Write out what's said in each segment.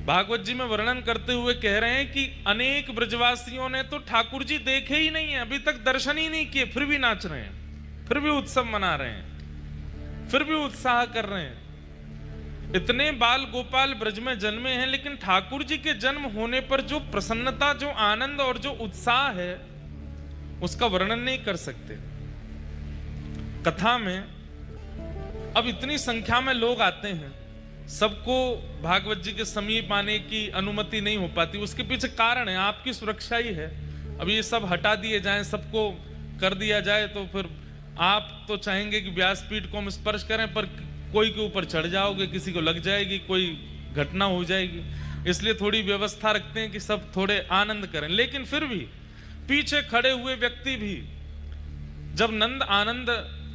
भागवत जी में वर्णन करते हुए कह रहे हैं कि अनेक ब्रजवासियों ने तो ठाकुर जी देखे ही नहीं है, अभी तक दर्शन ही नहीं किए, फिर भी नाच रहे हैं, फिर भी उत्सव मना रहे हैं, फिर भी उत्साह कर रहे हैं। इतने बाल गोपाल ब्रज में जन्मे हैं, लेकिन ठाकुर जी के जन्म होने पर जो प्रसन्नता, जो आनंद और जो उत्साह है, उसका वर्णन नहीं कर सकते। कथा में अब इतनी संख्या में लोग आते हैं, सबको भागवत जी के समीप आने की अनुमति नहीं हो पाती। उसके पीछे कारण है, आपकी सुरक्षा ही है। अब ये सब हटा दिए जाएं, सबको कर दिया जाए, तो फिर आप तो चाहेंगे कि व्यासपीठ को हम स्पर्श करें, पर कोई के ऊपर चढ़ जाओगे, किसी को लग जाएगी, कोई घटना हो जाएगी। इसलिए थोड़ी व्यवस्था रखते हैं कि सब थोड़े आनंद करें। लेकिन फिर भी पीछे खड़े हुए व्यक्ति भी जब नंद आनंद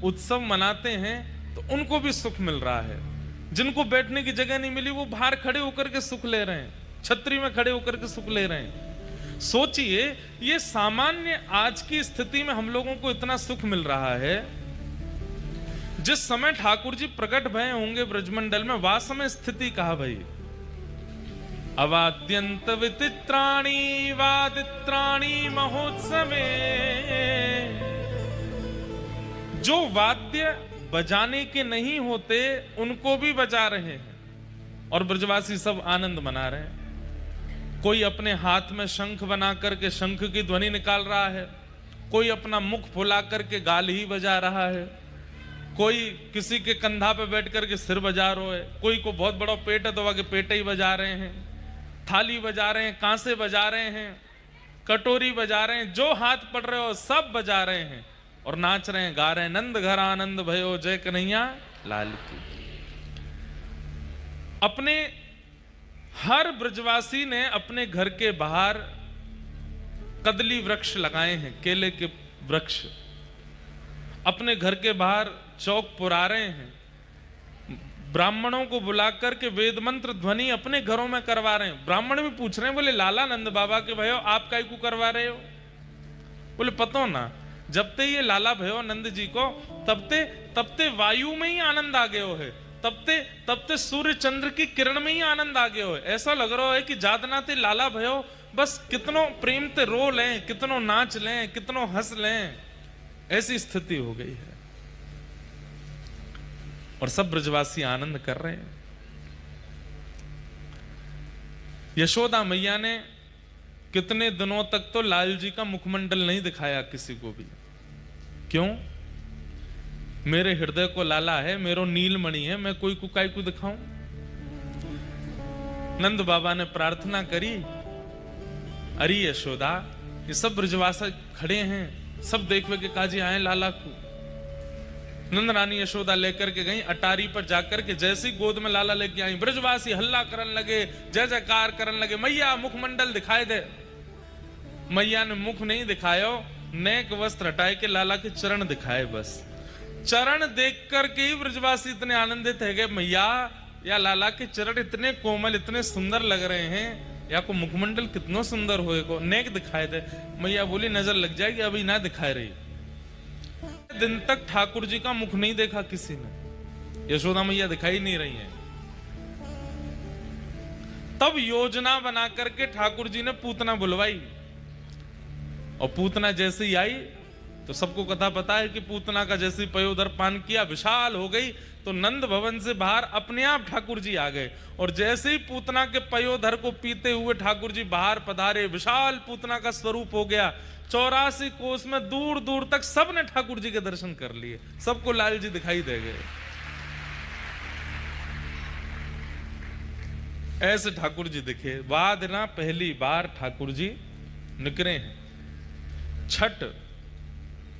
उत्सव मनाते हैं तो उनको भी सुख मिल रहा है। जिनको बैठने की जगह नहीं मिली वो बाहर खड़े होकर के सुख ले रहे हैं, छतरी में खड़े होकर के सुख ले रहे हैं। सोचिए, ये सामान्य आज की स्थिति में हम लोगों को इतना सुख मिल रहा है। जिस समय ठाकुर जी प्रकट भय होंगे ब्रजमंडल में, वह समय स्थिति कहा भाई, अवाद्यंत विचित्राणी वादित्राणी महोत्सवे। जो वाद्य बजाने के नहीं होते उनको भी बजा रहे हैं और ब्रजवासी सब आनंद मना रहे हैं। कोई अपने हाथ में शंख बना करके शंख की ध्वनि निकाल रहा है, कोई अपना मुख फुला करके गाल ही बजा रहा है, कोई किसी के कंधा पे बैठ करके सिर बजा रहा है, कोई को बहुत बड़ा पेट है तो वह के पेट ही बजा रहे हैं, थाली बजा रहे हैं, कांसे बजा रहे हैं, कटोरी बजा रहे हैं, जो हाथ पड़ रहे हो सब बजा रहे हैं और नाच रहे हैं, गा रहे हैं, नंद घर आनंद भयो जय कन्हैया लाल की। अपने हर ब्रजवासी ने अपने घर के बाहर कदली वृक्ष लगाए हैं, केले के वृक्ष। अपने घर के बाहर चौक पुरा रहे हैं, ब्राह्मणों को बुलाकर के वेद मंत्र ध्वनि अपने घरों में करवा रहे हैं। ब्राह्मण भी पूछ रहे हैं, बोले लाला नंद बाबा के भयो आप काहे को करवा रहे हो? बोले पतो ना, जब ते ये लाला भयो नंद जी को तब ते वायु में ही आनंद आ गयो है, तब ते सूर्य चंद्र की किरण में ही आनंद आ गयो है। ऐसा लग रहा है कि जादना ते लाला भयो बस कितनो प्रेम ते रो लें, कितनो नाच लें, कितनो हंस लें, ऐसी स्थिति हो गई है। और सब ब्रजवासी आनंद कर रहे हैं। यशोदा मैया ने कितने दिनों तक तो लाल जी का मुखमंडल नहीं दिखाया किसी को भी। क्यों? मेरे हृदय को लाला है, मेरो नीलमणि है, मैं कोई को काय को दिखाऊं? नंद बाबा ने प्रार्थना करी, अरे यशोदा, ये सब ब्रजवासी खड़े हैं, सब देखवे के काजी आए लाला को। नंद रानी यशोदा लेकर के गई, अटारी पर जाकर के जैसी गोद में लाला लेके आई, ब्रजवासी हल्ला करने लगे, जय जयकार करने लगे, मैया मुखमंडल दिखाई दे। मैया ने मुख नहीं दिखायो, नेक वस्त्र हटाए के लाला के चरण दिखाए। बस चरण देख करके ही ब्रजवासी इतने आनंदित है गए, मैया या लाला के चरण इतने कोमल, इतने सुंदर लग रहे हैं, या को मुखमंडल कितना सुंदर होएगा, नेक दिखाए दे। मैया बोली नजर लग जाएगी, अभी ना दिखाए रही। दिन तक ठाकुर जी का मुख नहीं देखा किसी ने, यशोदा मैया दिखाई नहीं रही है। तब योजना बना करके ठाकुर जी ने पूतना बुलवाई, और पूतना जैसे ही आई तो सबको कथा पता है कि पूतना का जैसे पयोधर पान किया, विशाल हो गई, तो नंद भवन से बाहर अपने आप ठाकुर जी आ गए। और जैसे ही पूतना के पयोधर को पीते हुए ठाकुर जी बाहर पधारे, विशाल पूतना का स्वरूप हो गया। 84 कोस में दूर दूर तक सबने ठाकुर जी के दर्शन कर लिए, सबको लाल जी दिखाई दे गए। ऐसे ठाकुर जी दिखे। बाद ना पहली बार ठाकुर जी निकले हैं।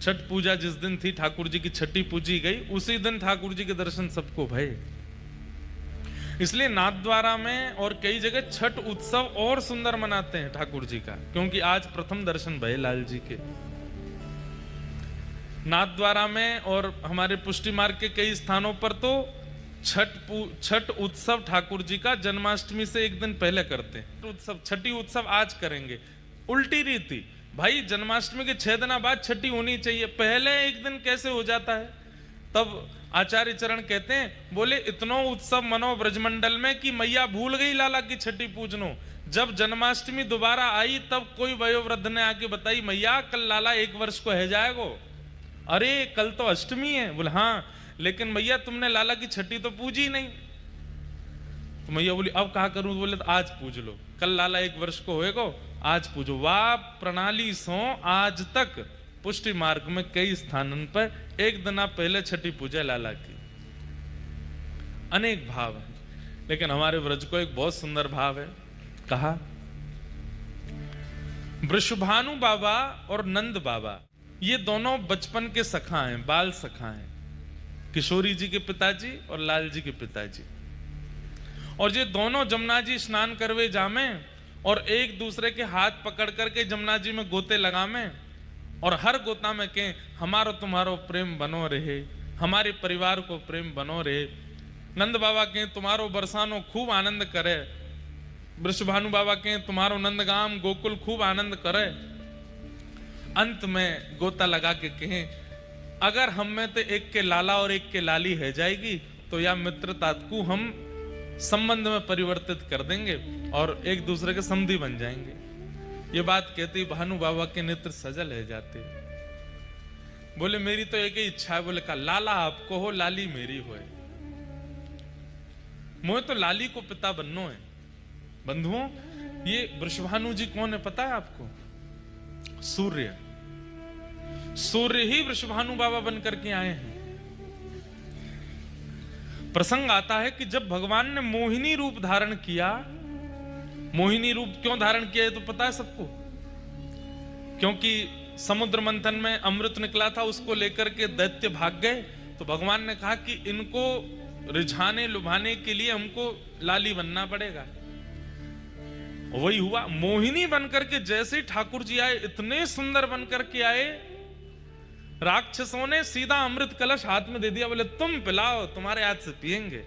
छठ पूजा जिस दिन थी, ठाकुर जी की छठी पूजी गई, उसी दिन ठाकुर जी के दर्शन सबको भये। इसलिए नाथद्वारा में और कई जगह छठ उत्सव और सुंदर मनाते हैं ठाकुर जी का, क्योंकि आज प्रथम दर्शन भये लाल जी के। नाथद्वारा में और हमारे पुष्टि मार्ग के कई स्थानों पर तो छठ उत्सव ठाकुर जी का जन्माष्टमी से एक दिन पहले करते हैं। उत्सव छठी उत्सव आज करेंगे, उल्टी रीति भाई। जन्माष्टमी के 6 दिन बाद छठी होनी चाहिए, पहले एक दिन कैसे हो जाता है? तब आचार्य चरण कहते हैं, बोले इतनो उत्सव मनो ब्रजमंडल में कि मैया भूल गई लाला की छठी पूजनो। जब जन्माष्टमी दोबारा आई तब कोई वयोवृद्ध ने आके बताई, मैया कल लाला 1 वर्ष को है जाएगो। अरे कल तो अष्टमी है। बोले हाँ, लेकिन मैया तुमने लाला की छठी तो पूजी नहीं। तो मैया बोली अब कहा करूं? बोले तो आज पूज लो, कल लाला 1 वर्ष को होएगो, आज पूजो। वाह प्रणाली सो आज तक पुष्टि मार्ग में कई स्थानों पर 1 दिन पहले छठी पूजा लाला की। अनेक भाव है, लेकिन हमारे व्रज को एक बहुत सुंदर भाव है। कहा वृषभानु बाबा और नंद बाबा ये दोनों बचपन के सखा हैं, बाल सखा हैं, किशोरी जी के पिताजी और लाल जी के पिताजी। और ये दोनों जमुना जी स्नान करवे जामे और एक दूसरे के हाथ पकड़ करके जमुना जी में गोते लगामे और हर गोता में कहें हमारो तुम्हारो प्रेम बनो रहे, हमारे परिवार को प्रेम बनो रहे। नंद बाबा कहें तुम्हारो बरसानो खूब आनंद करे, वृषभानु बाबा कहें तुम्हारो नंदगाम गोकुल खूब आनंद करे। अंत में गोता लगा के कहें अगर हम में तो एक के लाला और एक के लाली है जाएगी तो या मित्रता को हम संबंध में परिवर्तित कर देंगे और एक दूसरे के समधी बन जाएंगे। ये बात कहती भानु बाबा के नेत्र सजल है जाते। बोले मेरी तो एक ही इच्छा है। बोले का लाला आपको हो, लाली मेरी हो। मोहे तो लाली को पिता बननो है। बंधुओं, ये वृषभानु जी कौन है पता है आपको? सूर्य। सूर्य ही वृषभानु बाबा बनकर के आए हैं। प्रसंग आता है कि जब भगवान ने मोहिनी रूप धारण किया, मोहिनी रूप क्यों धारण किया है तो पता है सबको? क्योंकि समुद्र मंथन में अमृत निकला था, उसको लेकर के दैत्य भाग गए। तो भगवान ने कहा कि इनको रिझाने लुभाने के लिए हमको लाली बनना पड़ेगा। वही हुआ, मोहिनी बनकर के जैसे ही ठाकुर जी आए, इतने सुंदर बनकर के आए, राक्षसों ने सीधा अमृत कलश हाथ में दे दिया। बोले तुम पिलाओ, तुम्हारे हाथ से पिएंगे।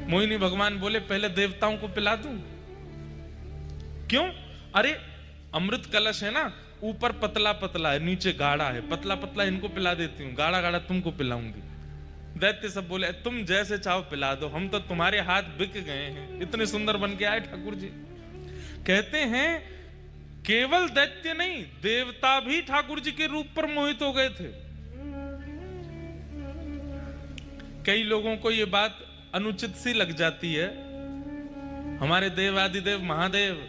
मोहिनी भगवान बोले पहले देवताओं को पिला दूं। क्यों? अरे अमृत कलश है ना, ऊपर पतला पतला है, नीचे गाढ़ा है, पतला पतला इनको पिला देती हूं, गाढ़ा गाढ़ा तुमको पिलाऊंगी। दैत्य सब बोले तुम जैसे चाहो पिला दो, हम तो तुम्हारे हाथ बिक गए हैं। इतने सुंदर बन के आए ठाकुर जी। कहते हैं केवल दैत्य नहीं, देवता भी ठाकुर जी के रूप पर मोहित हो गए थे। कई लोगों को यह बात अनुचित सी लग जाती है। हमारे देवादिदेव महादेव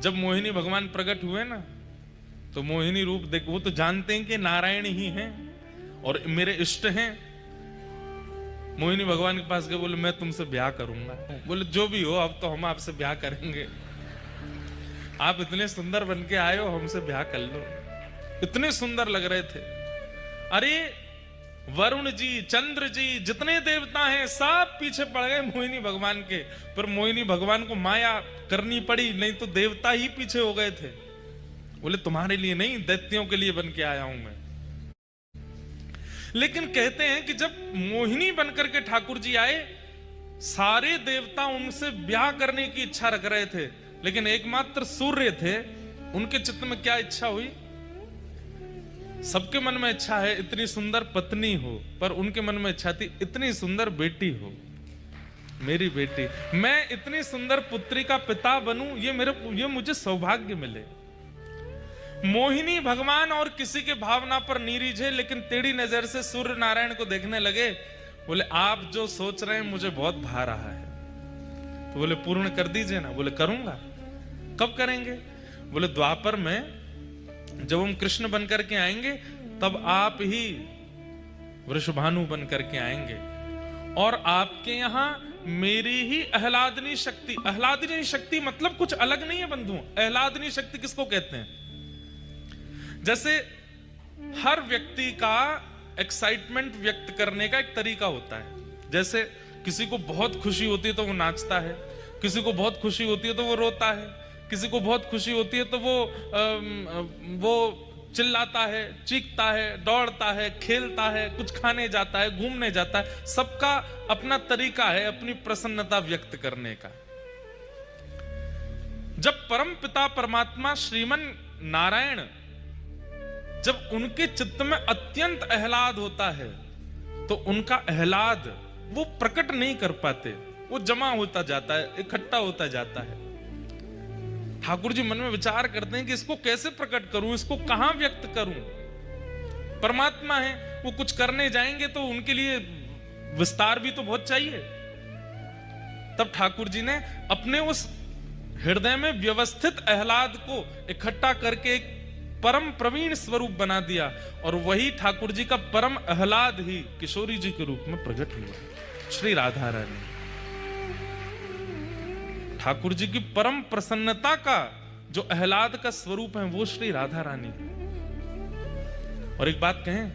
जब मोहिनी भगवान प्रकट हुए ना, तो मोहिनी रूप देख, वो तो जानते हैं कि नारायण ही हैं और मेरे इष्ट हैं। मोहिनी भगवान के पास गए, बोले मैं तुमसे ब्याह करूंगा। बोले जो भी हो, अब तो हम आपसे ब्याह करेंगे। आप इतने सुंदर बन के आए हो, हमसे ब्याह कर लो। इतने सुंदर लग रहे थे। अरे वरुण जी, चंद्र जी, जितने देवता हैं सब पीछे पड़ गए मोहिनी भगवान के। पर मोहिनी भगवान को माया करनी पड़ी, नहीं तो देवता ही पीछे हो गए थे। बोले तुम्हारे लिए नहीं, दैत्यों के लिए बन के आया हूं मैं। लेकिन कहते हैं कि जब मोहिनी बनकर के ठाकुर जी आए, सारे देवता उनसे ब्याह करने की इच्छा रख रहे थे, लेकिन एकमात्र सूर्य थे। उनके चित्त में क्या इच्छा हुई? सबके मन में इच्छा है इतनी सुंदर पत्नी हो, पर उनके मन में इच्छा थी इतनी सुंदर बेटी हो, मेरी बेटी, मैं इतनी सुंदर पुत्री का पिता बनूं, ये मुझे सौभाग्य मिले। मोहिनी भगवान और किसी के भावना पर नहीं रिझे, लेकिन टेढ़ी नजर से सूर्य नारायण को देखने लगे। बोले आप जो सोच रहे हैं मुझे बहुत भा रहा है। तो बोले पूर्ण कर दीजिए ना। बोले करूंगा। कब करेंगे? बोले द्वापर में जब हम कृष्ण बनकर के आएंगे, तब आप ही वृषभानु बनकर के आएंगे और आपके यहां मेरी ही आह्लादनी शक्ति। आह्लादनी शक्ति मतलब कुछ अलग नहीं है बंधुओं। आह्लादनी शक्ति किसको कहते हैं? जैसे हर व्यक्ति का एक्साइटमेंट व्यक्त करने का एक तरीका होता है। जैसे किसी को बहुत खुशी होती है तो वो नाचता है, किसी को बहुत खुशी होती है तो वो रोता है, किसी को बहुत खुशी होती है तो वो चिल्लाता है, चीखता है, दौड़ता है, खेलता है, कुछ खाने जाता है, घूमने जाता है। सबका अपना तरीका है अपनी प्रसन्नता व्यक्त करने का। जब परम पिता परमात्मा श्रीमन नारायण जब उनके चित्त में अत्यंत आह्लाद होता है तो उनका आह्लाद वो प्रकट नहीं कर पाते, वो जमा होता जाता है, इकट्ठा होता जाता है। ठाकुर जी मन में विचार करते हैं कि इसको कैसे प्रकट करूं, इसको कहां व्यक्त करूं। परमात्मा है, वो कुछ करने जाएंगे तो उनके लिए विस्तार भी तो बहुत चाहिए। तब ठाकुर जी ने अपने उस हृदय में व्यवस्थित आह्लाद को इकट्ठा करके एक परम प्रवीण स्वरूप बना दिया, और वही ठाकुर जी का परम आह्लाद ही किशोरी जी के रूप में प्रकट हुआ। श्री राधा रानी ठाकुर जी की परम प्रसन्नता का जो आह्लाद का स्वरूप है वो श्री राधा रानी है। और एक बात कहें,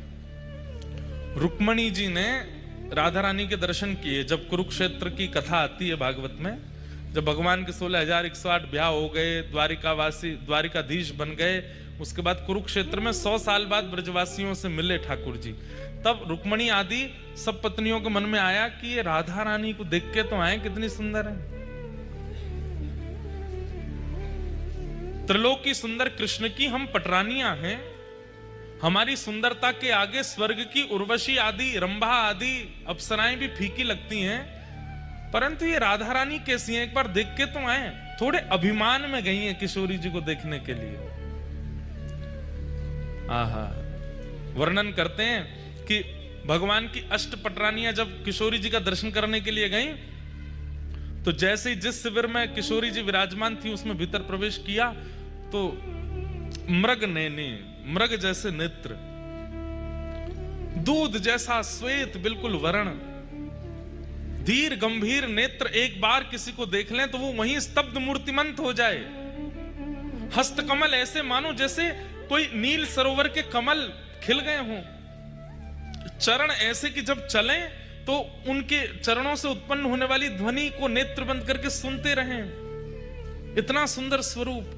रुक्मणी जी ने राधा रानी के दर्शन किए। जब कुरुक्षेत्र की कथा आती है भागवत में, जब भगवान के 16,108 ब्याह हो गए, द्वारिकाधीश बन गए, उसके बाद कुरुक्षेत्र में 100 साल बाद ब्रजवासियों से मिले ठाकुर जी, तब रुक्मणी आदि सब पत्नियों के मन में आया कि ये राधा रानी को देख के तो आए, कितनी सुंदर है। त्रिलोक की सुंदर कृष्ण की हम पटरानियां हैं, हमारी सुंदरता के आगे स्वर्ग की उर्वशी आदि, रंभा आदि अप्सराएं भी फीकी लगती हैं, परंतु ये राधा रानी कैसी हैं, एक बार देख के तो आए। थोड़े अभिमान में गई हैं किशोरी जी को देखने के लिए। आहा, वर्णन करते हैं कि भगवान की अष्ट पटरानियां जब किशोरी जी का दर्शन करने के लिए गईं, तो जैसे ही जिस शिविर में किशोरी जी विराजमान थी उसमें भीतर प्रवेश किया तो मृग नैने, मृग जैसे नेत्र, दूध जैसा श्वेत बिल्कुल वर्ण, धीर गंभीर नेत्र, एक बार किसी को देख लें तो वो वहीं स्तब्ध मूर्तिमंत हो जाए। हस्तकमल ऐसे मानो जैसे कोई नील सरोवर के कमल खिल गए हों। चरण ऐसे कि जब चलें तो उनके चरणों से उत्पन्न होने वाली ध्वनि को नेत्र बंद करके सुनते रहें। इतना सुंदर स्वरूप।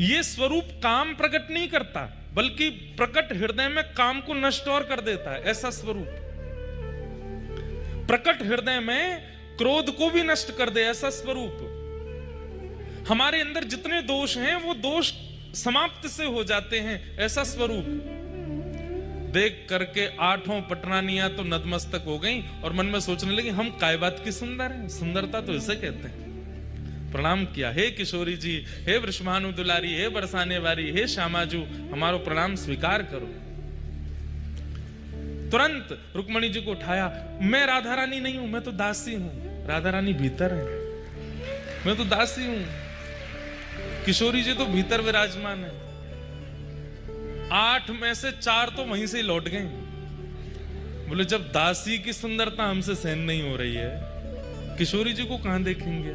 ये स्वरूप काम प्रकट नहीं करता, बल्कि प्रकट हृदय में काम को नष्ट और कर देता है। ऐसा स्वरूप प्रकट हृदय में क्रोध को भी नष्ट कर दे, ऐसा स्वरूप। हमारे अंदर जितने दोष हैं वो दोष समाप्त से हो जाते हैं, ऐसा स्वरूप। देख करके 8 पटरानियां तो नतमस्तक हो गईं और मन में सोचने लगी, हम काय बात की सुंदर हैं, सुंदरता तो इसे कहते हैं। प्रणाम किया, हे किशोरी जी, हे वृषभानु दुलारी, हे बरसाने वारी, हे श्यामाजू, हमारो प्रणाम स्वीकार करो। तुरंत रुक्मणी जी को उठाया, मैं राधा रानी नहीं हूं, मैं तो दासी हूं। राधा रानी भीतर है, मैं तो दासी हूं। किशोरी जी तो भीतर विराजमान है। 8 में से 4 तो वहीं से लौट गए। बोले जब दासी की सुंदरता हमसे सहन नहीं हो रही है, किशोरी जी को कहां देखेंगे।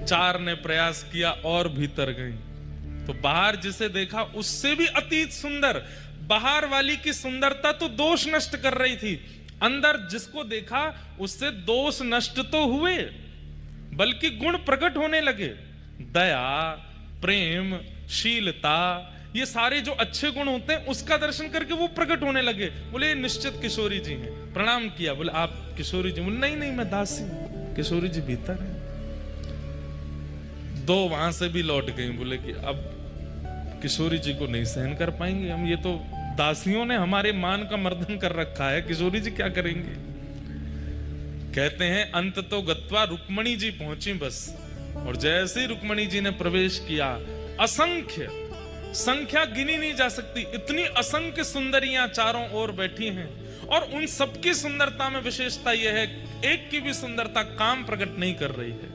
4 ने प्रयास किया और भीतर गई, तो बाहर जिसे देखा उससे भी अतीत सुंदर। बाहर वाली की सुंदरता तो दोष नष्ट कर रही थी, अंदर जिसको देखा उससे दोष नष्ट तो हुए, बल्कि गुण प्रकट होने लगे। दया, प्रेम, शीलता, ये सारे जो अच्छे गुण होते हैं उसका दर्शन करके वो प्रकट होने लगे। बोले निश्चित किशोरी जी हैं। प्रणाम किया, बोले आप किशोरी जी? बोले नहीं नहीं, मैं दासी हूं। किशोरी जी भीतर है। 2 वहां से भी लौट गई। बोले कि अब किशोरी जी को नहीं सहन कर पाएंगे हम, ये तो दासियों ने हमारे मान का मर्दन कर रखा है, किशोरी जी क्या करेंगे। कहते हैं अंत तो गत्वा रुक्मणी जी पहुंची बस, और जैसे ही रुक्मणी जी ने प्रवेश किया, असंख्य, संख्या गिनी नहीं जा सकती, इतनी असंख्य सुंदरियां चारों ओर बैठी हैं, और उन सबकी सुंदरता में विशेषता यह है, एक की भी सुंदरता काम प्रकट नहीं कर रही है,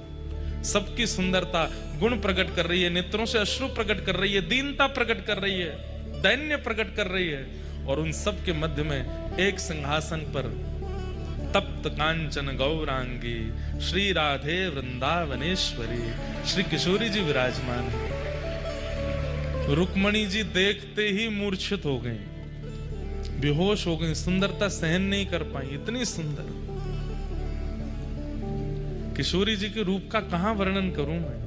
सबकी सुंदरता गुण प्रकट कर रही है, नेत्रों से अश्रु प्रकट कर रही है, दीनता प्रकट कर रही है, दैन्य प्रकट कर रही है। और उन सब के मध्य में एक सिंहासन पर तप्त कांचन गौरांगी श्री राधे वृंदावनेश्वरी श्री किशोरी जी विराजमान है। रुक्मणी जी देखते ही मूर्छित हो गई, बेहोश हो गई, सुंदरता सहन नहीं कर पाई, इतनी सुंदर। किशोरी जी के रूप का कहां वर्णन करूं मैं।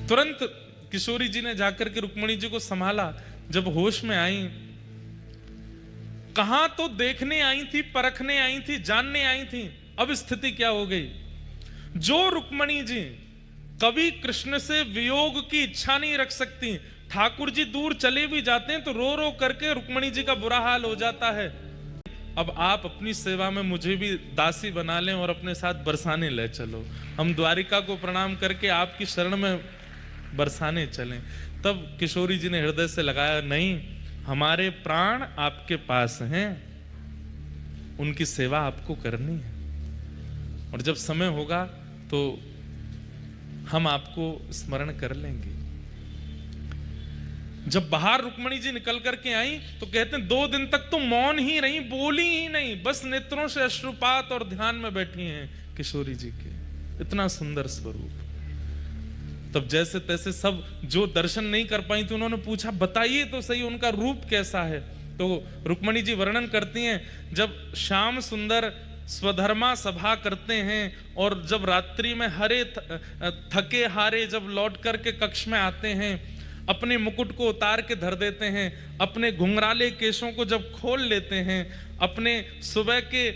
तुरंत किशोरी जी ने जाकर के रुक्मणी जी को संभाला। जब होश में आई, कहां तो देखने आई थी, परखने आई थी, जानने आई थी, अब स्थिति क्या हो गई। जो रुक्मणी जी कभी कृष्ण से वियोग की इच्छा नहीं रख सकती, ठाकुर जी दूर चले भी जाते हैं तो रो रो करके रुक्मणी जी का बुरा हाल हो जाता है। अब आप अपनी सेवा में मुझे भी दासी बना लें और अपने साथ बरसाने ले चलो, हम द्वारिका को प्रणाम करके आपकी शरण में बरसाने चलें। तब किशोरी जी ने हृदय से लगाया, नहीं, हमारे प्राण आपके पास हैं, उनकी सेवा आपको करनी है, और जब समय होगा तो हम आपको स्मरण कर लेंगे। जब बाहर रुक्मणी जी निकल करके आई तो कहते हैं 2 दिन तक तो मौन ही रही, बोली ही नहीं, बस नेत्रों से अश्रुपात और ध्यान में बैठी हैं किशोरी जी के। इतना सुंदर स्वरूप। तब जैसे तैसे सब जो दर्शन नहीं कर पाई थी उन्होंने पूछा, बताइए तो सही उनका रूप कैसा है। तो रुक्मणी जी वर्णन करती हैं, जब श्याम सुंदर स्वधर्मा सभा करते हैं और जब रात्रि में हरे थके हारे जब लौट करके कक्ष में आते हैं, अपने मुकुट को उतार के धर देते हैं, अपने घुंघराले केशों को जब खोल लेते हैं, अपने सुबह के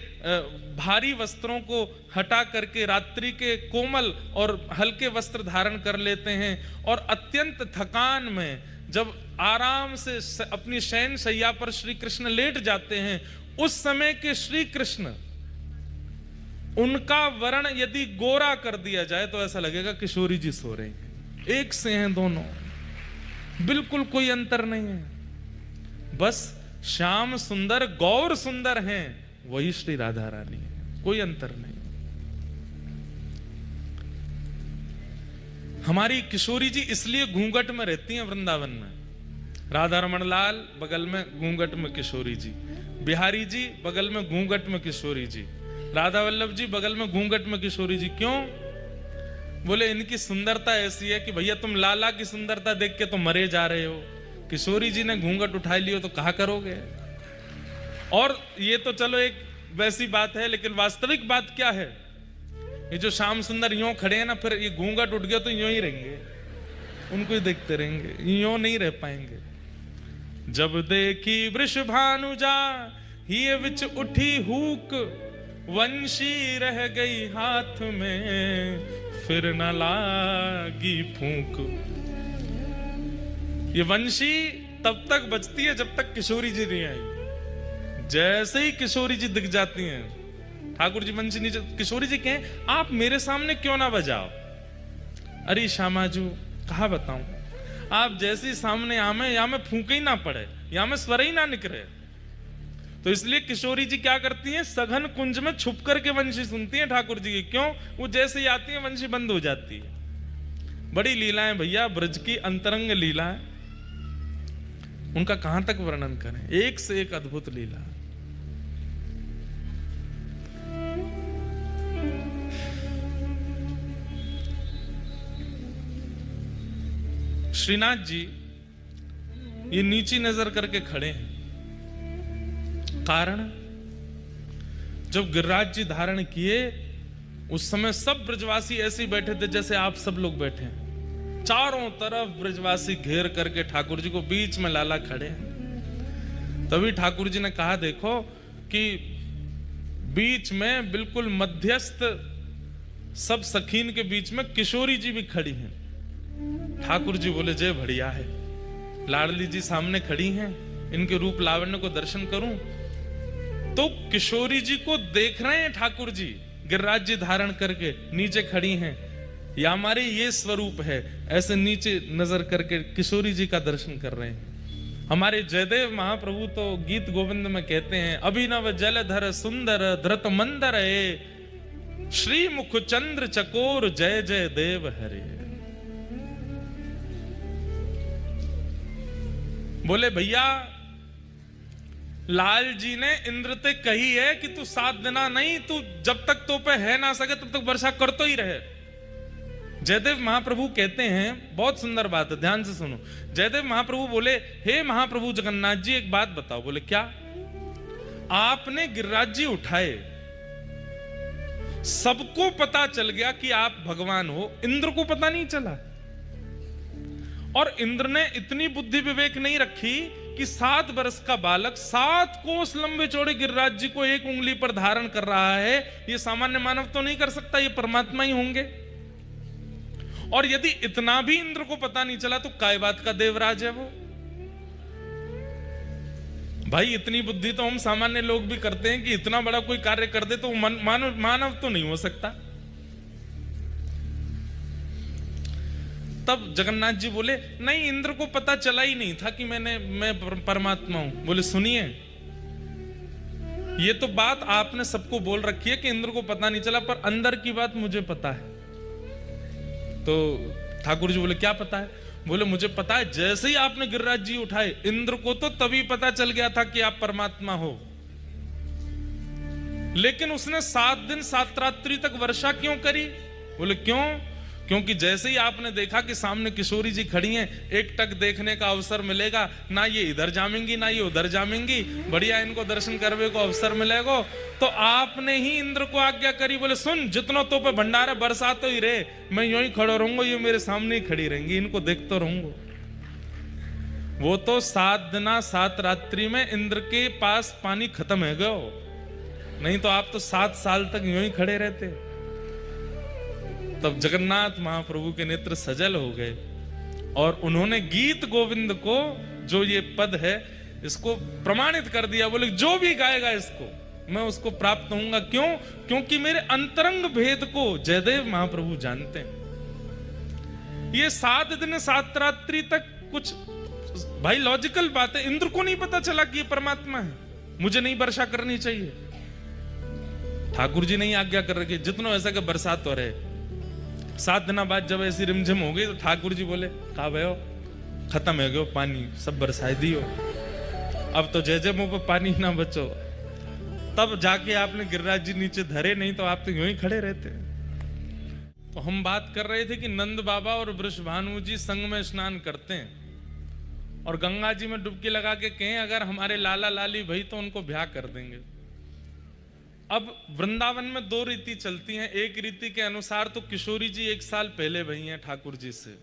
भारी वस्त्रों को हटा करके रात्रि के कोमल और हल्के वस्त्र धारण कर लेते हैं, और अत्यंत थकान में जब आराम से अपनी शयन शैया पर श्री कृष्ण लेट जाते हैं, उस समय के श्री कृष्ण, उनका वर्ण यदि गोरा कर दिया जाए तो ऐसा लगेगा किशोरी जी सो रही हैं। एक से हैं दोनों, बिल्कुल कोई अंतर नहीं है। बस श्याम सुंदर गौर सुंदर हैं, वही श्री राधा रानी है, कोई अंतर नहीं। हमारी किशोरी जी इसलिए घूंघट में रहती हैं वृंदावन में। राधा रमण लाल बगल में घूंघट में किशोरी जी, बिहारी जी बगल में घूंघट में किशोरी जी, राधा वल्लभ जी बगल में घूंघट में किशोरी जी। क्यों? बोले इनकी सुंदरता ऐसी है कि भैया तुम लाला की सुंदरता देख के तो मरे जा रहे हो, किशोरी जी ने घूंघट उठा लियो तो कहा करोगे। और ये तो चलो एक वैसी बात है, लेकिन वास्तविक बात क्या है, ये जो श्याम सुंदर यूं खड़े हैं ना, फिर ये घूंघट उठ गया तो यूं ही रहेंगे, उनको ही देखते रहेंगे, यूं नहीं रह पाएंगे। जब देखी वृषभानुजा ही विच उठी हुक, वंशी रह गई हाथ में फिर न लागी फूंक। ये वंशी तब तक बजती है जब तक किशोरी जी नहीं आई। जैसे ही किशोरी जी दिख जाती हैं, ठाकुर जी वंशी नीचे, किशोरी जी कहें आप मेरे सामने क्यों ना बजाओ। अरे श्यामाजू कहा बताऊं, आप जैसे सामने आमे या में फूंके ही ना पड़े, या में स्वर ही ना निकले। तो इसलिए किशोरी जी क्या करती हैं, सघन कुंज में छुप करके वंशी सुनती हैं ठाकुर जी की। क्यों? वो जैसे ही आती है वंशी बंद हो जाती है। बड़ी लीलाएं भैया, ब्रज की अंतरंग लीलाएं, उनका कहां तक वर्णन करें, एक से एक अद्भुत लीला। श्रीनाथ जी ये नीची नजर करके खड़े हैं, कारण जब गिरिराज जी धारण किए उस समय सब ब्रजवासी ऐसे बैठे थे जैसे आप सब लोग बैठे हैं। चारों तरफ ब्रजवासी घेर करके ठाकुर जी को, बीच में लाला खड़े हैं। तभी ठाकुर जी ने कहा, देखो कि बीच में बिल्कुल मध्यस्थ सब सखीन के बीच में किशोरी जी भी खड़ी हैं। ठाकुर जी बोले जय बढ़िया है, लाडली जी सामने खड़ी हैं, इनके रूप लावण्य को दर्शन करूं। तो किशोरी जी को देख रहे हैं ठाकुर जी, गिरिराज जी धारण करके नीचे खड़ी हैं, या हमारे ये स्वरूप है, ऐसे नीचे नजर करके किशोरी जी का दर्शन कर रहे हैं। हमारे जयदेव महाप्रभु तो गीत गोविंद में कहते हैं, अभिनव जलधर सुंदर धृत मंदर है, श्री मुख चंद्र चकोर जय जय देव हरे। बोले भैया लाल जी ने इंद्र ते कही है कि तू 7 दिना नहीं, तू जब तक तो पे है ना सके तब तक वर्षा कर तो ही रहे। जयदेव महाप्रभु कहते हैं, बहुत सुंदर बात है, ध्यान से सुनो। जयदेव महाप्रभु बोले, हे महाप्रभु जगन्नाथ जी एक बात बताओ। बोले क्या? आपने गिरिराज जी उठाए, सबको पता चल गया कि आप भगवान हो, इंद्र को पता नहीं चला। और इंद्र ने इतनी बुद्धि विवेक नहीं रखी कि 7 वर्ष का बालक 7 कोस लंबे चौड़े गिरिराज जी को एक उंगली पर धारण कर रहा है, ये सामान्य मानव तो नहीं कर सकता, ये परमात्मा ही होंगे। और यदि इतना भी इंद्र को पता नहीं चला तो काय बात का देवराज है वो। भाई इतनी बुद्धि तो हम सामान्य लोग भी करते हैं कि इतना बड़ा कोई कार्य कर दे तो मानव तो नहीं हो सकता। तब जगन्नाथ जी बोले नहीं, इंद्र को पता चला ही नहीं था कि मैं परमात्मा हूं। बोले सुनिए, ये तो बात आपने सबको बोल रखी है कि इंद्र को पता नहीं चला, पर अंदर की बात मुझे पता है। तो ठाकुर जी बोले क्या पता है? बोले मुझे पता है, जैसे ही आपने गिरिराज जी उठाए इंद्र को तो तभी पता चल गया था कि आप परमात्मा हो। लेकिन उसने 7 दिन 7 रात्रि तक वर्षा क्यों करी? बोले क्यों? क्योंकि जैसे ही आपने देखा कि सामने किशोरी जी खड़ी हैं, एक टक देखने का अवसर मिलेगा, ना ये इधर जामेंगी ना ये उधर जामेंगी, बढ़िया इनको दर्शन करने को अवसर मिलेगा, तो आपने ही इंद्र को आज्ञा करी। बोले सुन, जितनों तो पे भंडारा बरसा तो ही रहे, मैं यूं ही खड़ा रहूंगा, ये मेरे सामने ही खड़ी रहेंगी, इनको देखता रहूंगा। वो तो 7 दिन 7 रात्रि में इंद्र के पास पानी खत्म है गयो, नहीं तो आप तो 7 साल तक यूं ही खड़े रहते। तब जगन्नाथ महाप्रभु के नेत्र सजल हो गए और उन्होंने गीत गोविंद को, जो ये पद है, इसको प्रमाणित कर दिया। बोले जो भी गाएगा इसको मैं उसको प्राप्त होऊंगा। क्यों? क्योंकि मेरे अंतरंग भेद को जयदेव महाप्रभु जानते हैं। ये 7 दिन 7 रात्रि तक कुछ भाई लॉजिकल बात है, इंद्र को नहीं पता चला कि ये परमात्मा है, मुझे नहीं वर्षा करनी चाहिए। ठाकुर जी नहीं आज्ञा कर रखे, जितना ऐसा कि बरसात हो रहे। 7 दिन बाद जब ऐसी रिमझिम हो गई तो ठाकुर जी बोले कहा भयो खत्म हो गयो पानी, सब बरसाई दियो, अब तो जय जय मुंह पर पानी ना बचो। तब जाके आपने गिरिराज जी नीचे धरे, नहीं तो आप तो यूं ही खड़े रहते। तो हम बात कर रहे थे कि नंद बाबा और वृषभानु जी संग में स्नान करते हैं और गंगा जी में डुबकी लगा के कहें अगर हमारे लाला लाली भाई तो उनको ब्याह कर देंगे। अब वृंदावन में 2 रीति चलती हैं। एक रीति के अनुसार तो किशोरी जी 1 साल पहले भई हैं ठाकुर जी से,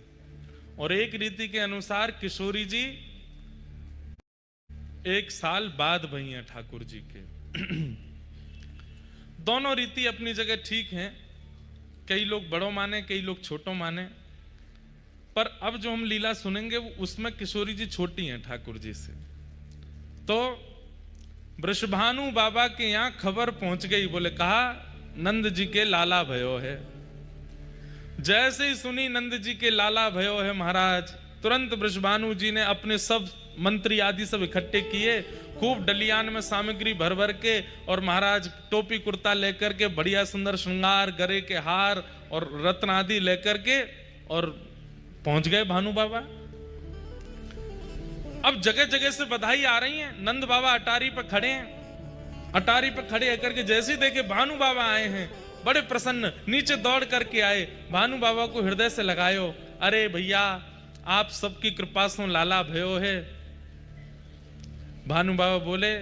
और एक रीति के अनुसार किशोरी जी 1 साल बाद भई हैं ठाकुर जी के। दोनों रीति अपनी जगह ठीक हैं, कई लोग बड़ों माने कई लोग छोटों माने, पर अब जो हम लीला सुनेंगे उसमें किशोरी जी छोटी हैं ठाकुर जी से। तो वृषभानु बाबा के यहां खबर पहुंच गई, बोले कहा नंद जी के लाला भयो है। जैसे ही सुनी नंद जी के लाला भयो है महाराज, तुरंत वृषभानु जी ने अपने सब मंत्री आदि सब इकट्ठे किए, खूब डलियान में सामग्री भर भर के, और महाराज टोपी कुर्ता लेकर के, बढ़िया सुंदर श्रृंगार, गरे के हार और रत्न आदि लेकर के, और पहुंच गए भानु बाबा। अब जगह जगह से बधाई आ रही है। नंद बाबा अटारी पर खड़े हैं, अटारी पर खड़े होकर के जैसे ही देखे भानु बाबा आए हैं, बड़े प्रसन्न नीचे दौड़ करके आए, भानु बाबा को हृदय से लगायो, अरे भैया आप सबकी कृपा से लाला भयो है। भानु बाबा बोले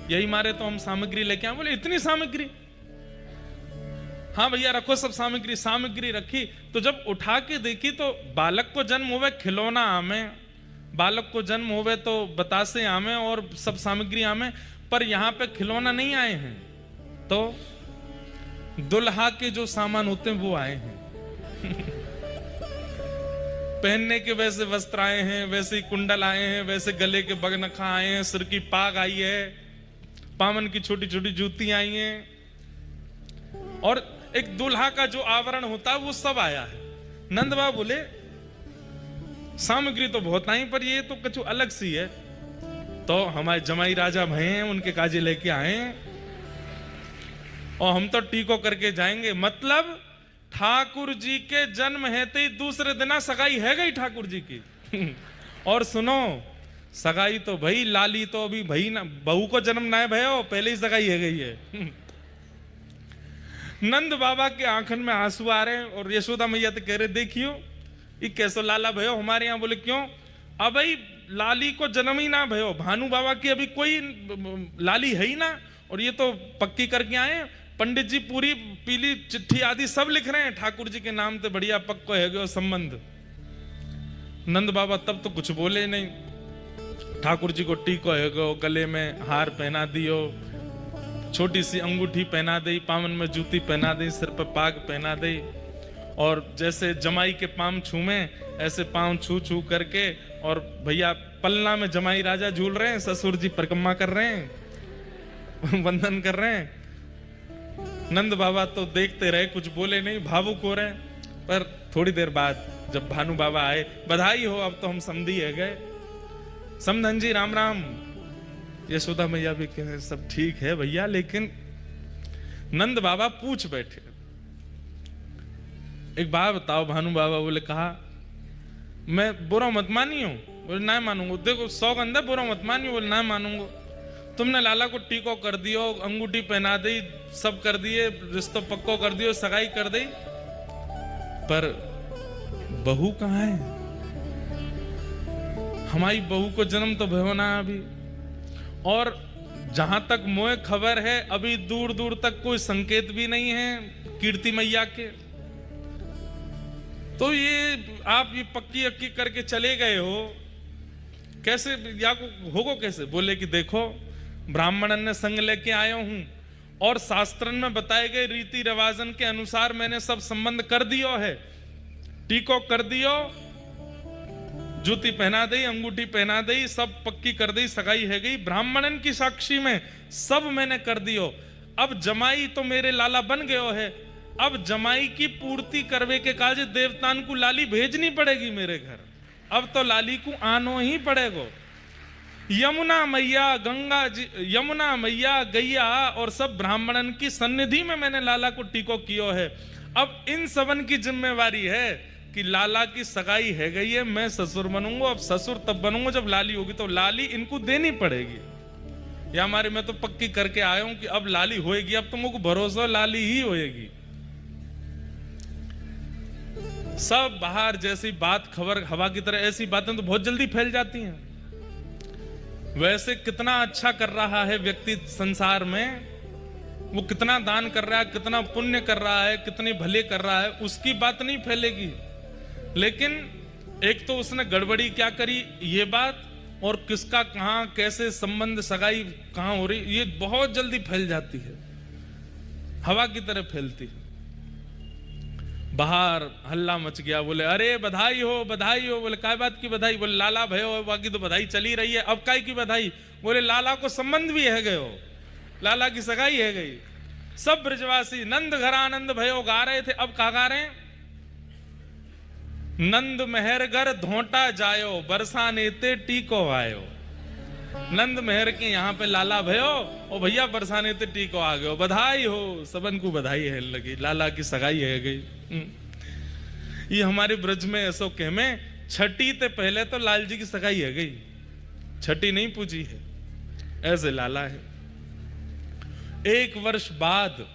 यही मारे तो हम सामग्री लेके आए। बोले इतनी सामग्री? हाँ भैया रखो सब सामग्री। सामग्री रखी तो जब उठा के देखी तो बालक को जन्म हुए खिलौना आमे, बालक को जन्म होवे तो बतासे आमे और सब सामग्री आमे, पर यहां पे खिलौना नहीं आए हैं, तो दुल्हा के जो सामान होते हैं वो आए हैं। पहनने के वैसे वस्त्र आए हैं, वैसे ही कुंडल आए हैं, वैसे गले के बगनखा आए हैं, सिर की पाग आई है, पामन की छोटी छोटी जूती आई हैं, और एक दुल्हा का जो आवरण होता है वो सब आया है। नंद बाबा बोले सामग्री तो बहुत आई, पर ये तो कुछ अलग सी है। तो हमारे जमाई राजा भय हैं, उनके काजे लेके आए और हम तो टीको करके जाएंगे। मतलब ठाकुर जी के जन्म हेते ही दूसरे दिन सगाई है गई ठाकुर जी की। और सुनो, सगाई तो भाई लाली तो अभी भाई ना, बहू को जन्म ना है भयो, पहले ही सगाई है गई है। नंद बाबा के आंखन में आंसू आ रहे हैं और यशोदा मैया तो कह रहे देखियो ये कैसो लाला भयो हमारे यहाँ। बोले क्यों? अब भाई लाली को जन्म ही ना भयो, भानु बाबा की अभी कोई लाली है ही ना, और ये तो पक्की करके आए। पंडित जी पूरी पीली चिट्ठी आदि सब लिख रहे हैं ठाकुर जी के नाम तो बढ़िया पक्को है गयो संबंध। नंद बाबा तब तो कुछ बोले नहीं। ठाकुर जी को टीको है गो, गले में हार पहना दियो, छोटी सी अंगूठी पहना दी, पावन में जूती पहना दी, सिर पर पाग पहना दी, और जैसे जमाई के पांव छूमे ऐसे पांव छू छू करके, और भैया पलना में जमाई राजा झूल रहे हैं, ससुर जी परिक्रमा कर रहे हैं, वंदन कर रहे हैं। नंद बाबा तो देखते रहे, कुछ बोले नहीं, भावुक हो रहे। पर थोड़ी देर बाद जब भानु बाबा आए, बधाई हो, अब तो हम समधी है गए। समधन जी राम राम। यशोदा मैया भी कहे सब ठीक है भैया, लेकिन नंद बाबा पूछ बैठे, एक बात बताओ। भानु बाबा बोले कहा, मैं बुरा मत मानी हूं। बोले ना मानूंगा। देखो सौगंध है, बुरा मत मानी। बोले ना मानूंगा। तुमने लाला को टीको कर दियो, अंगूठी पहना दी, सब कर दिए, रिश्तों पक्को कर दियो, सगाई कर दी, पर बहू कहाँ है? हमारी बहू को जन्म तो भयो ना अभी, और जहां तक मोए खबर है अभी दूर दूर तक कोई संकेत भी नहीं है कीर्ति मैया के। तो ये आप ये पक्की अक्की करके चले गए हो, कैसे या होगो कैसे? बोले कि देखो ब्राह्मणन ने संग लेके आया हूं, और शास्त्रन में बताए गए रीति रिवाजन के अनुसार मैंने सब संबंध कर दियो है, टीको कर दियो, जूती पहना दी, अंगूठी पहना दी, सब पक्की कर दी, सगाई है गई, ब्राह्मणन की साक्षी में सब मैंने कर दियो। अब जमाई तो मेरे लाला बन गयो है, अब जमाई की पूर्ति करवे के काज देवतान को लाली भेजनी पड़ेगी मेरे घर। अब तो लाली को आनो ही पड़ेगो। यमुना मैया, गंगा जी, यमुना मैया, गैया और सब ब्राह्मणन की सन्निधि में मैंने लाला को टीको कियो है। अब इन सबन की जिम्मेवारी है कि लाला की सगाई है गई है, मैं ससुर बनूंगा। अब ससुर तब बनूंगा जब लाली होगी, तो लाली इनको देनी पड़ेगी। या हमारे मैं तो पक्की करके आया हूं कि अब लाली होएगी, अब तुमको भरोसा लाली ही होएगी। सब बाहर जैसी बात खबर हवा की तरह, ऐसी बातें तो बहुत जल्दी फैल जाती हैं। वैसे कितना अच्छा कर रहा है व्यक्ति संसार में, वो कितना दान कर रहा है, कितना पुण्य कर रहा है, कितनी भले कर रहा है, उसकी बात नहीं फैलेगी। लेकिन एक तो उसने गड़बड़ी क्या करी ये बात, और किसका कहां कैसे संबंध सगाई कहां हो रही, ये बहुत जल्दी फैल जाती है, हवा की तरह फैलती है। बाहर हल्ला मच गया, बोले अरे बधाई हो, बधाई हो। बोले काय बात की बधाई? बोले लाला भयो, बाकी तो बधाई चली रही है, अब काय की बधाई? बोले लाला को संबंध भी है गयो, लाला की सगाई है गई। सब ब्रजवासी नंद घर आनंद भयो गा रहे थे। अब कहा गा रहे हैं? नंद मेहर घर धोटा जायो, बरसा नेते टीको आयो। नंद मेहर के यहाँ पे लाला भयो, और भैया बरसाने ते टीको आ गयो, बधाई हो। सबन को बधाई है लगी, लाला की सगाई है गई। ये हमारे ब्रज में ऐसो कह में छठी ते पहले तो लाल जी की सगाई है गई, छठी नहीं पूजी है, ऐसे लाला है। एक वर्ष बाद,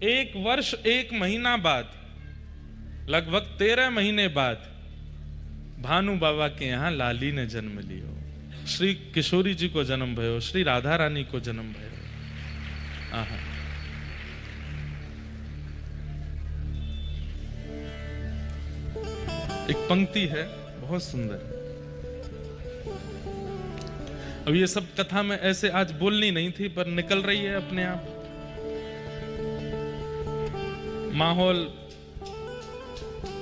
एक वर्ष एक महीना बाद, लगभग 13 महीने बाद भानु बाबा के यहां लाली ने जन्म लियो। श्री किशोरी जी को जन्म भयो, श्री राधा रानी को जन्म भयो। आहा, एक पंक्ति है बहुत सुंदर। अब ये सब कथा में ऐसे आज बोलनी नहीं थी, पर निकल रही है अपने आप। माहौल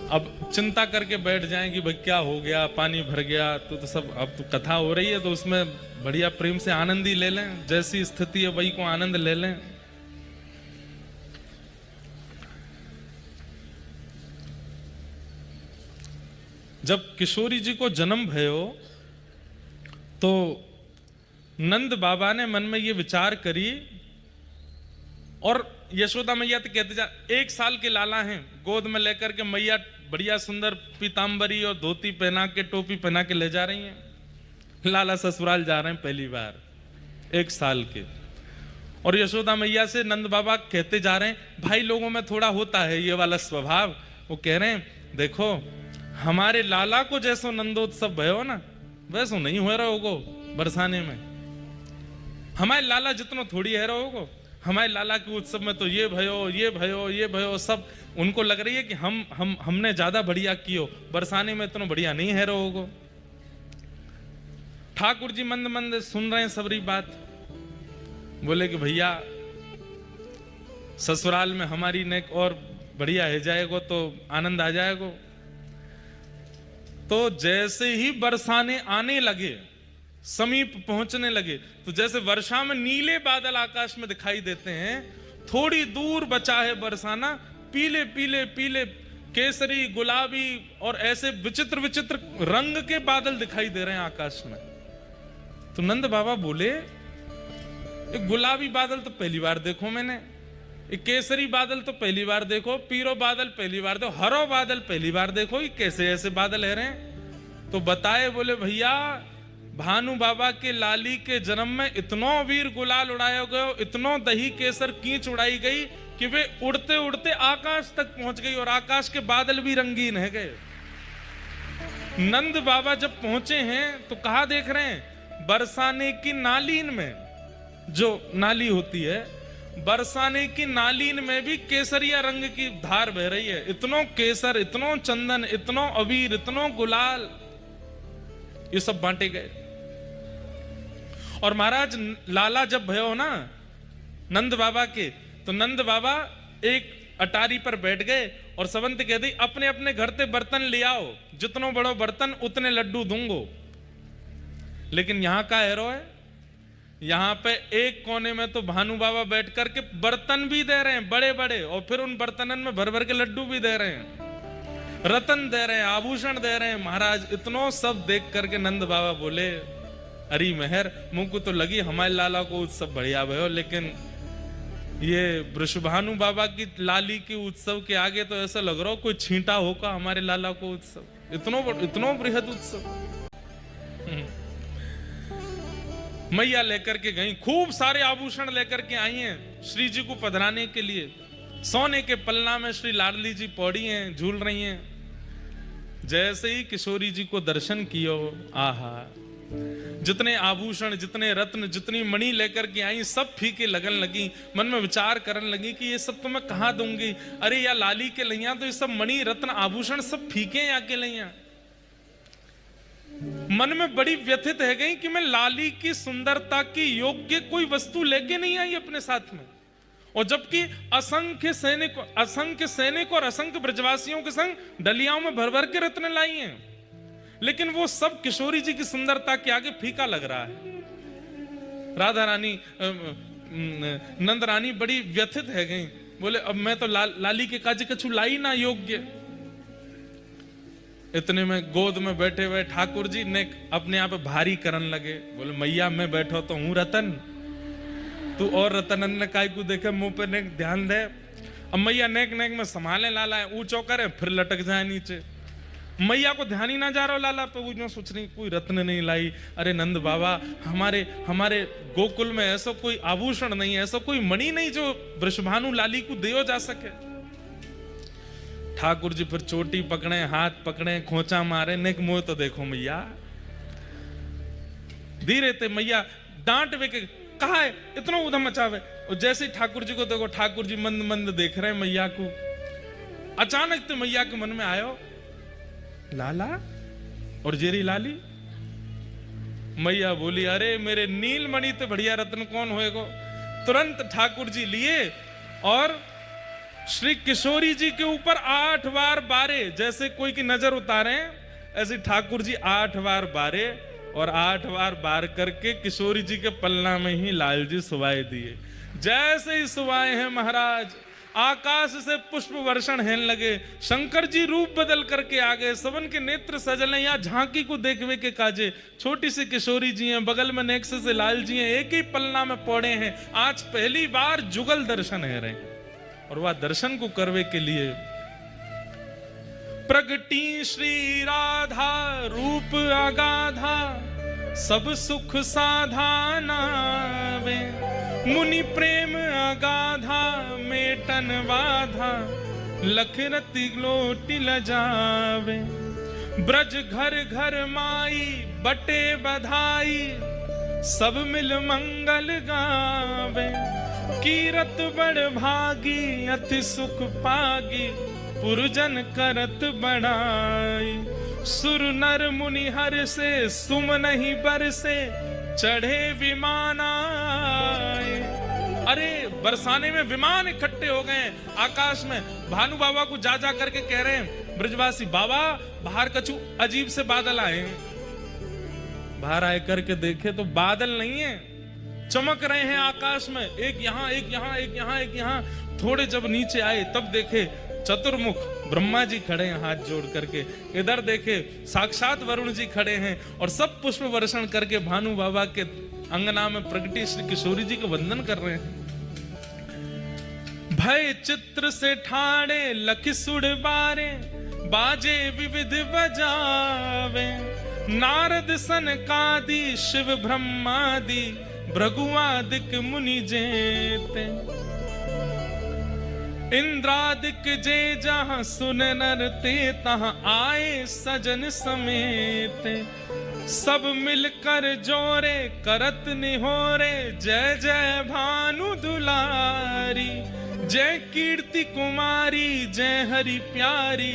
अब चिंता करके बैठ जाएंगे भाई क्या हो गया, पानी भर गया, तो सब अब तो कथा हो रही है, तो उसमें बढ़िया प्रेम से आनंद ही ले लें, जैसी स्थिति है वही को आनंद ले लें। जब किशोरी जी को जन्म भयो तो नंद बाबा ने मन में ये विचार करी, और यशोदा मैया तो कहते जा 1 साल के लाला हैं, गोद में लेकर के मैया बढ़िया सुंदर पीतांबरी और धोती पहना के, टोपी पहना के ले जा रही हैं। लाला ससुराल जा रहे हैं पहली बार, 1 साल के। और यशोदा मैया से नंद बाबा कहते जा रहे हैं, भाई लोगों में थोड़ा होता है ये वाला स्वभाव। वो कह रहे हैं देखो हमारे लाला को जैसो नंदोत्सव भयो ना, वैसो नहीं हो रहा होगो बरसाने में। हमारे लाला जितनो थोड़ी है रहोगो, हमारे लाला के उत्सव में तो ये भयो, ये भयो, ये भयो, सब उनको लग रही है कि हमने ज्यादा बढ़िया कियो, बरसाने में इतना बढ़िया नहीं है रहोगो। ठाकुर जी मंद मंद सुन रहे हैं सबरी बात। बोले कि भैया ससुराल में हमारी नेक और बढ़िया है जाएगो तो आनंद आ जाएगो। तो जैसे ही बरसाने आने लगे, समीप पहुंचने लगे, तो जैसे वर्षा में नीले बादल आकाश में दिखाई देते हैं, थोड़ी दूर बचा है बरसाना, पीले पीले पीले केसरी गुलाबी और ऐसे विचित्र विचित्र रंग के बादल दिखाई दे रहे हैं आकाश में। तो नंद बाबा बोले एक गुलाबी बादल तो पहली बार देखो मैंने, एक केसरी बादल तो पहली बार देखो, पीरो बादल पहली बार देखो, हरो बादल पहली बार देखो, ये कैसे ऐसे बादल है रहे। तो बताए, बोले भैया भानु बाबा के लाली के जन्म में इतनो वीर गुलाल उड़ाया गयो, इतनो दही केसर कीच उड़ाई गई कि वे उड़ते उड़ते आकाश तक पहुंच गई और आकाश के बादल भी रंगीन है गए। नंद बाबा जब पहुंचे हैं तो कहा देख रहे हैं, बरसाने की नालीन में, जो नाली होती है, बरसाने की नालीन में भी केसरिया रंग की धार बह रही है। इतनो केसर, इतनो चंदन, इतनो अबीर, इतनो गुलाल, ये सब बांटे गए। और महाराज लाला जब भयो ना नंद बाबा के, तो नंद बाबा एक अटारी पर बैठ गए और सबंत कह दी, अपने अपने घर से बर्तन ले आओ, जितनो बड़ो बर्तन उतने लड्डू दूंगो। लेकिन यहां का हैरो है, यहां पे एक कोने में तो भानु बाबा बैठ करके बर्तन भी दे रहे हैं बड़े बड़े, और फिर उन बर्तनन में भर भर के लड्डू भी दे रहे हैं, रतन दे रहे हैं, आभूषण दे रहे हैं। महाराज इतनो सब देख करके नंद बाबा बोले, अरे मेहर मुंह को तो लगी हमारे लाला को उत्सव बढ़िया भयो, लेकिन ये वृषभानु बाबा की लाली के उत्सव के आगे तो ऐसा लग रहा हो कोई छींटा होगा हमारे लाला को उत्सव, इतनो बृहद उत्सव। मैया लेकर के गई, खूब सारे आभूषण लेकर के आई हैं श्री जी को पधराने के लिए। सोने के पलना में श्री लाडली जी पौड़ी हैं, झूल रही हैं। जैसे ही किशोरी जी को दर्शन कियो, आहा, जितने आभूषण, जितने रत्न, जितनी मणि लेकर के आई, सब फीके लगन लगी। मन में विचार करने लगी कि ये सब तो मैं कहां दूंगी, अरे या लाली के लैया तो ये सब मणि रत्न आभूषण सब फीके या के लैया। मन में बड़ी व्यथित है गई कि मैं लाली की सुंदरता की योग्य कोई वस्तु लेके नहीं आई अपने साथ में, और जबकि असंख्य सैनिक और असंख्य ब्रजवासियों के संग डलियाओं में भर भर के रत्न लाई हैं, लेकिन वो सब किशोरी जी की सुंदरता के आगे फीका लग रहा है। राधा रानी, नंद रानी बड़ी व्यथित है गई, बोले अब मैं तो लाली के काज कछु लाई ना योग्य। इतने में गोद में बैठे हुए ठाकुर जी ने अपने आप भारी करन लगे, बोले मैया मैं बैठो तो हूं रतन, तू और रतन ने काय को देखे मुंह पे नेक ध्यान दे। अब मैया नेक नेक में संभाले लाला है, ऊंचो करे फिर लटक जाए नीचे। मैया को ध्यान ही ना जा रहा लाला पे, वो सोच रही कोई रत्न नहीं लाई। अरे नंद बाबा, हमारे गोकुल में ऐसा कोई आभूषण नहीं, ऐसा कोई मणि नहीं जो वृषभानु लाली को दियो जा सके। ठाकुर जी फिर चोटी पकड़े, हाथ पकड़े, खोचा मारे, नेक मुंह तो देखो मैया। धीरे थे मैया डांट वे के, कहा है इतना उधम मचावे। और जैसे ही ठाकुर जी को देखो, ठाकुर जी मंद मंद देख रहे हैं मैया को। अचानक तो मैया के मन में आयो, लाला और जेरी लाली। मैया बोली, अरे मेरे नीलमणि तो बढ़िया रत्न कौन होएगो। तुरंत ठाकुर जी लिए और श्री किशोरी जी के ऊपर 8 बार बारे, जैसे कोई की नजर उतारे ऐसे ठाकुर जी 8 बार बारे, और 8 बार बार करके किशोरी जी के पलना में ही लाल जी सुवाए दिए। जैसे ही सुवाए हैं महाराज, आकाश से पुष्प वर्षण हेन लगे, शंकर जी रूप बदल करके आ गए, सबन के नेत्र सजले, या झांकी को देखवे के काजे। छोटी सी किशोरी जी हैं, बगल में नेक्स से लाल जी हैं, एक ही पलना में पौड़े हैं। आज पहली बार जुगल दर्शन है रहे, और वह दर्शन को करवे के लिए प्रगटी श्री राधा रूप अगाधा, सब सुख साधाना वे, मुनि प्रेम अगाधा मेटन बाधा, लख रति लोटी लजावे। ब्रज घर घर माई बटे बधाई, सब मिल मंगल गावे। कीरत बड़ भागी अति सुख पागी, पुरजन करत बढ़ाई। सुर नर मुनि हर से सुम नहीं बरसे चढ़े विमान आए। अरे बरसाने में विमान इकट्ठे हो गए आकाश में। भानु बाबा को जा जा करके कह रहे हैं ब्रजवासी, बाबा बाहर कछु अजीब से बादल आए। बाहर आए करके देखे तो बादल नहीं है, चमक रहे हैं आकाश में, एक यहाँ एक यहाँ एक यहाँ एक यहाँ। थोड़े जब नीचे आए तब देखे चतुर्मुख ब्रह्मा जी खड़े हैं हाथ जोड़ करके। इधर देखे साक्षात वरुण जी खड़े हैं और सब पुष्प वर्षण करके भानु बाबा के अंगना में प्रगटी श्री किशोरी जी को वंदन कर रहे हैं। भय चित्र से ठाड़े लख सुड़ बारे बाजे विविध बजावे। नारद सनकादि शिव ब्रह्मादि भृगुआदिक मुनि जेते। इंद्रादिक जे जहां सुन नर ते तहां आए सजन समेत। सब मिलकर जोरे करत निहोरे जय जय भानु दुलारी। जय कीर्ति कुमारी जय हरि प्यारी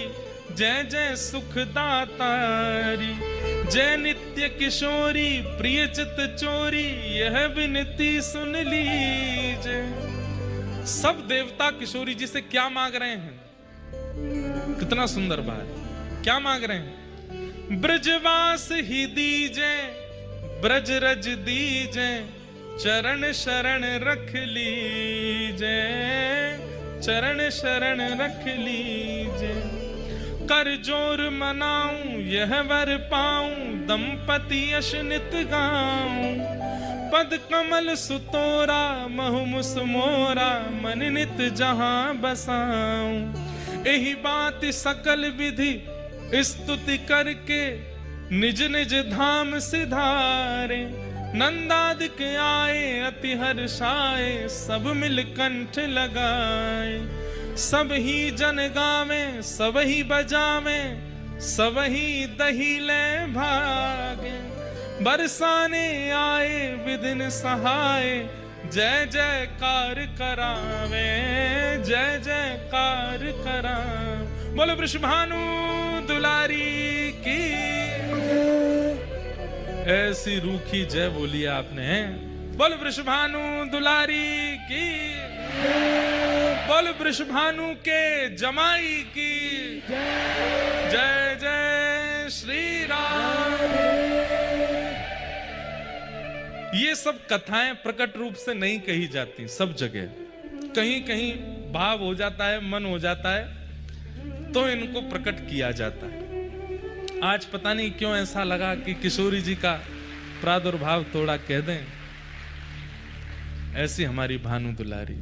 जय जय सुखदातारी। जय नित्य किशोरी प्रिय चित चोरी यह विनती सुन लीजिए। सब देवता किशोरी जी से क्या मांग रहे हैं? कितना सुंदर बात, क्या मांग रहे हैं? ब्रजवास ही दीजे ब्रज रज दीजे चरण शरण रख लीजे। चरण शरण रख लीजे। कर जोर मनाऊं यह वर पाऊं दंपति यश नित गाऊं। पद कमल सुतोरा महु मुस मोरा मन नित जहां बसाऊं। यही बात सकल विधि स्तुति करके निज निज धाम सिधारे। नंदादिक आए अति हर्षाए सब मिल कंठ लगाए। सब ही जन गावे सब ही बजावे सब ही दही ले भागे। बरसाने आए विधिन सहाय जय जयकार करावे। जय जयकार करा। बोलो वृषभानु दुलारी की। ऐसी रूखी जय बोली आपने। बोलो वृषभानु दुलारी की। बोलो वृषभानु के जमाई की जय जय श्री राम। ये सब कथाएं प्रकट रूप से नहीं कही जाती, सब जगह कहीं कहीं भाव हो जाता है, मन हो जाता है तो इनको प्रकट किया जाता है। आज पता नहीं क्यों ऐसा लगा कि किशोरी जी का प्रादुर्भाव थोड़ा कह दें। ऐसी हमारी भानु दुलारी।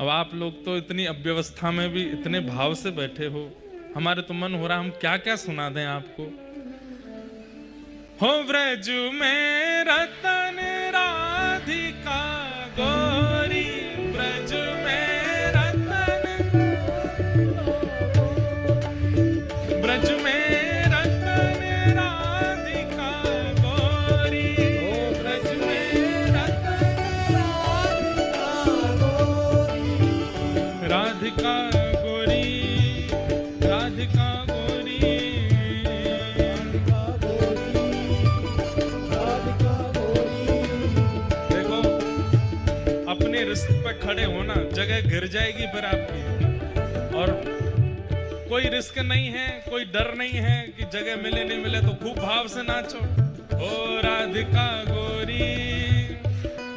अब आप लोग तो इतनी अव्यवस्था में भी इतने भाव से बैठे हो, हमारे तो मन हो रहा हम क्या क्या सुना दें आपको। हो व्रज में रतन राधिका गोरी। व्रज में रतन ब्रज में रतन राधिका गोरी। ब्रज में रतन राधिका गोरी। राधिका गोरी। देखो अपने रिस्क पे खड़े होना, जगह घिर जाएगी फिर आपकी। और कोई रिस्क नहीं है, कोई डर नहीं है कि जगह मिले नहीं मिले, तो खूब भाव से नाचो। ओ राधिका गोरी।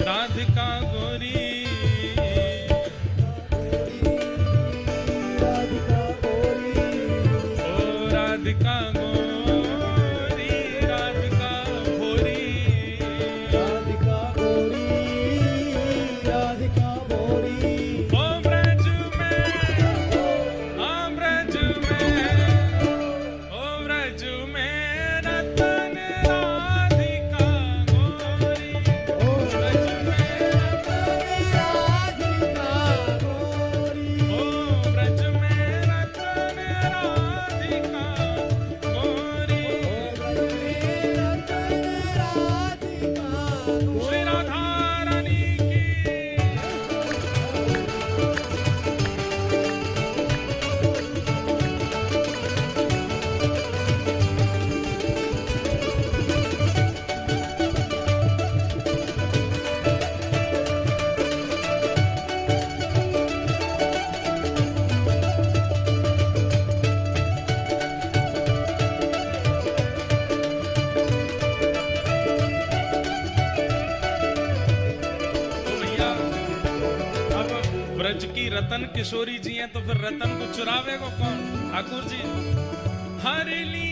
राधिका गोरी। राधिका गोरी। राधिका गोरी। राधिका गोरी। राधिका गोरी। ओ ब्रज में, हाँ ब्रज में, ओ ब्रज में रतन राधिका गोरी। रतन किशोरी जी हैं तो फिर रतन को चुरावेगा कौन? ठाकुर जी। हर ली